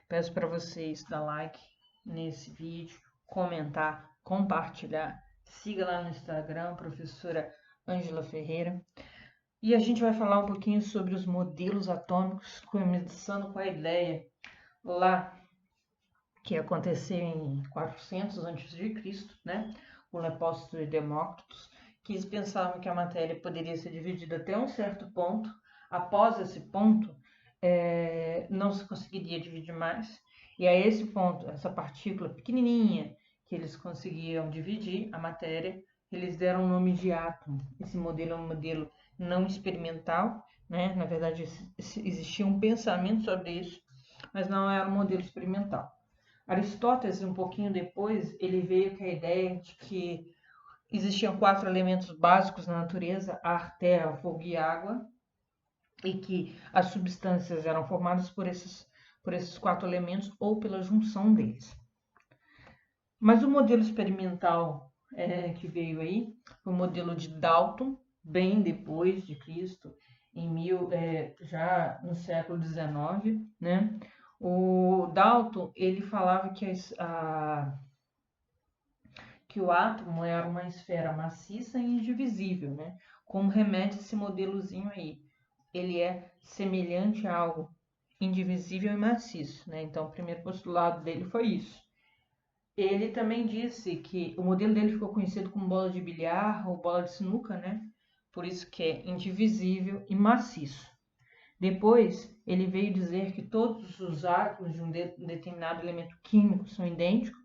Peço para vocês dar like nesse vídeo, comentar, compartilhar. Siga lá no Instagram, professora Ângela Ferreira. E a gente vai falar um pouquinho sobre os modelos atômicos, começando com a ideia lá que aconteceu em 400 a.C., né? O Lepósito e Demócritos, que eles pensavam que a matéria poderia ser dividida até um certo ponto. Após esse ponto, não se conseguiria dividir mais. E a esse ponto, essa partícula pequenininha que eles conseguiam dividir a matéria, eles deram o nome de átomo. Esse modelo é um modelo não experimental, né? Na verdade, existia um pensamento sobre isso, mas não era um modelo experimental. Aristóteles, um pouquinho depois, ele veio com a ideia de que existiam 4 elementos básicos na natureza: ar, terra, fogo e água, e que as substâncias eram formadas por esses 4 elementos ou pela junção deles. Mas o modelo experimental que veio aí foi o modelo de Dalton, bem depois de Cristo, já no século XIX, né? O Dalton, ele falava que o átomo era uma esfera maciça e indivisível, né? Como remete esse modelozinho aí. Ele é semelhante a algo indivisível e maciço, né? Então, o primeiro postulado dele foi isso. Ele também disse que o modelo dele ficou conhecido como bola de bilhar ou bola de sinuca, né? Por isso que é indivisível e maciço. Depois, ele veio dizer que todos os átomos de um determinado elemento químico são idênticos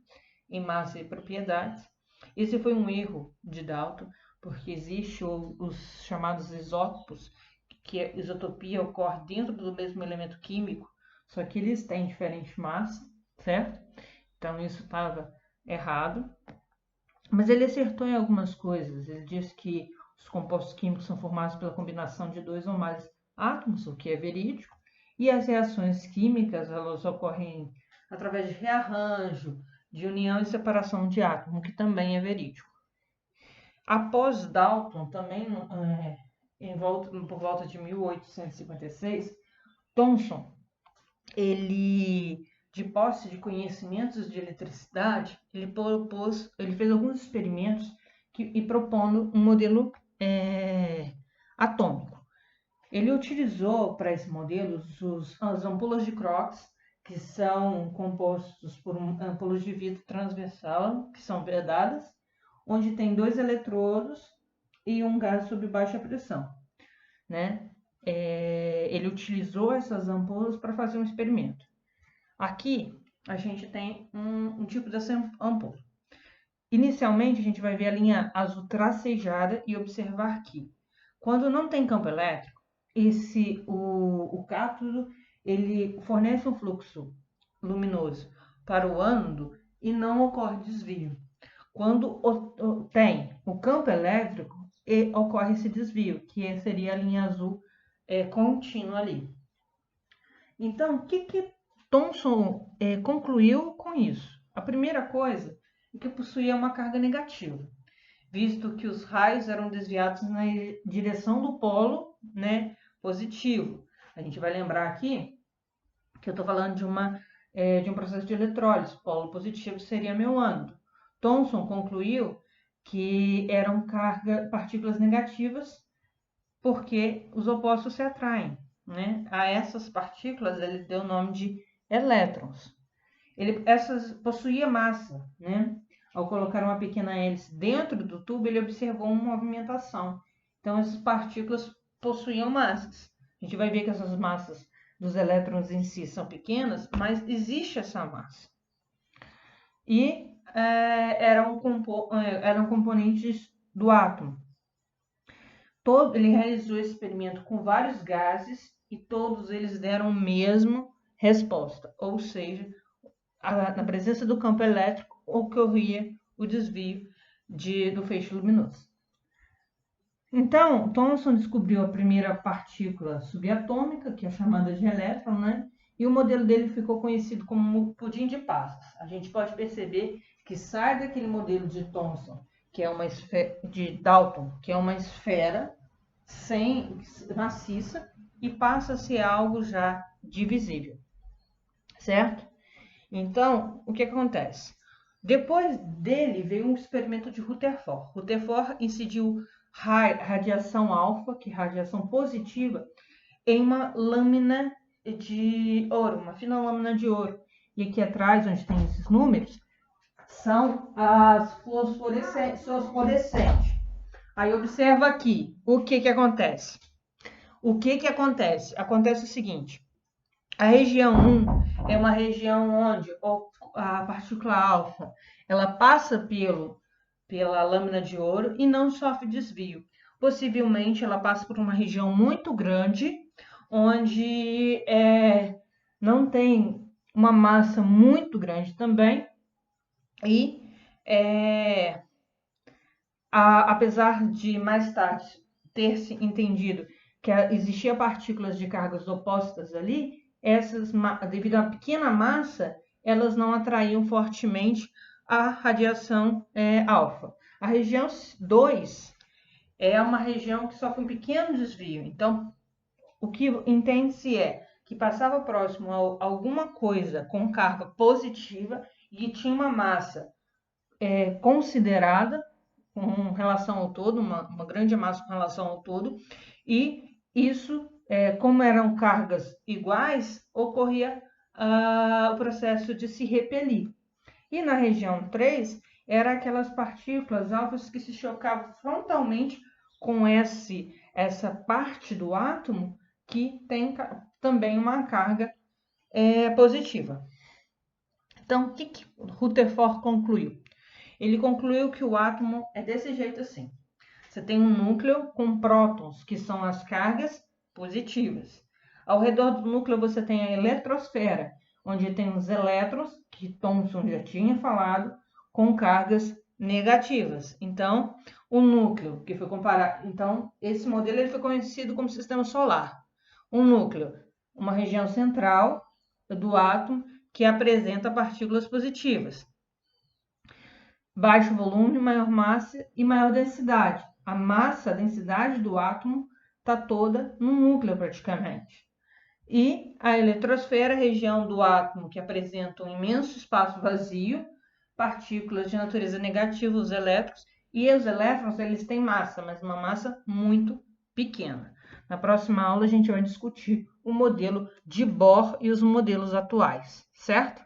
em massa e propriedades. Esse foi um erro de Dalton, porque existem os chamados isótopos, que a isotopia ocorre dentro do mesmo elemento químico, só que eles têm diferente massa, certo? Então isso estava errado. Mas ele acertou em algumas coisas. Ele disse que os compostos químicos são formados pela combinação de 2 ou mais átomos, o que é verídico, e as reações químicas elas ocorrem através de rearranjo, de união e separação de átomos, o que também é verídico. Após Dalton, também por volta de 1856, Thomson, ele, de posse de conhecimentos de eletricidade, ele fez alguns experimentos e propondo um modelo atômico. Ele utilizou para esse modelo as ampolas de Crookes, que são compostos por ampolas de vidro transversal, que são vedadas, onde tem 2 eletrodos e um gás sob baixa pressão, né? Ele utilizou essas ampolas para fazer um experimento. Aqui a gente tem um tipo dessa ampola. Inicialmente a gente vai ver a linha azul tracejada e observar que, quando não tem campo elétrico, o cátodo ele fornece um fluxo luminoso para o ânodo e não ocorre desvio. Quando tem o campo elétrico, ocorre esse desvio, que seria a linha azul contínua ali. Então, o que Thomson concluiu com isso? A primeira coisa é que possuía uma carga negativa, visto que os raios eram desviados na direção do polo, né, positivo. A gente vai lembrar aqui que eu estou falando de um processo de eletrólise. O polo positivo seria meu ânodo. Thomson concluiu que eram partículas negativas porque os opostos se atraem, né? A essas partículas ele deu o nome de elétrons. Essas possuíam massa, né? Ao colocar uma pequena hélice dentro do tubo, ele observou uma movimentação. Então, essas partículas possuíam massas. A gente vai ver que essas massas dos elétrons em si são pequenas, mas existe essa massa. E eram componentes do átomo. Ele realizou esse experimento com vários gases e todos eles deram a mesma resposta, ou seja, na presença do campo elétrico ocorria o desvio do feixe luminoso. Então, Thomson descobriu a primeira partícula subatômica, que é chamada de elétron, né? E o modelo dele ficou conhecido como pudim de passas. A gente pode perceber que sai daquele modelo de Thomson, que é uma esfera, de Dalton, que é uma esfera maciça, e passa a ser algo já divisível, certo? Então, o que acontece? Depois dele veio um experimento de Rutherford. Rutherford incidiu radiação alfa, que é radiação positiva, em uma lâmina de ouro, uma fina lâmina de ouro. E aqui atrás, onde tem esses números, são as fluorescentes. Aí observa aqui, o que acontece? Acontece o seguinte, a região 1 é uma região onde a partícula alfa, ela passa pela lâmina de ouro e não sofre desvio. Possivelmente ela passa por uma região muito grande, onde não tem uma massa muito grande também, e apesar de mais tarde ter se entendido que existiam partículas de cargas opostas ali, essas, devido à pequena massa, elas não atraíam fortemente a radiação alfa. A região 2 é uma região que sofre um pequeno desvio. Então, o que entende-se é que passava próximo a alguma coisa com carga positiva e tinha uma massa considerada com relação ao todo, uma grande massa com relação ao todo, e isso, como eram cargas iguais, ocorria o processo de se repelir. E na região 3, eram aquelas partículas alfas que se chocavam frontalmente com essa parte do átomo que tem também uma carga positiva. Então, o que Rutherford concluiu? Ele concluiu que o átomo é desse jeito assim. Você tem um núcleo com prótons, que são as cargas positivas. Ao redor do núcleo você tem a eletrosfera, onde tem os elétrons, que Thomson já tinha falado, com cargas negativas. Então, o núcleo, que foi comparado... Então, esse modelo ele foi conhecido como sistema solar. Um núcleo, uma região central do átomo, que apresenta partículas positivas. Baixo volume, maior massa e maior densidade. A massa, a densidade do átomo está toda no núcleo praticamente. E a eletrosfera, região do átomo que apresenta um imenso espaço vazio, partículas de natureza negativa, os elétrons, e os elétrons eles têm massa, mas uma massa muito pequena. Na próxima aula a gente vai discutir o modelo de Bohr e os modelos atuais, certo?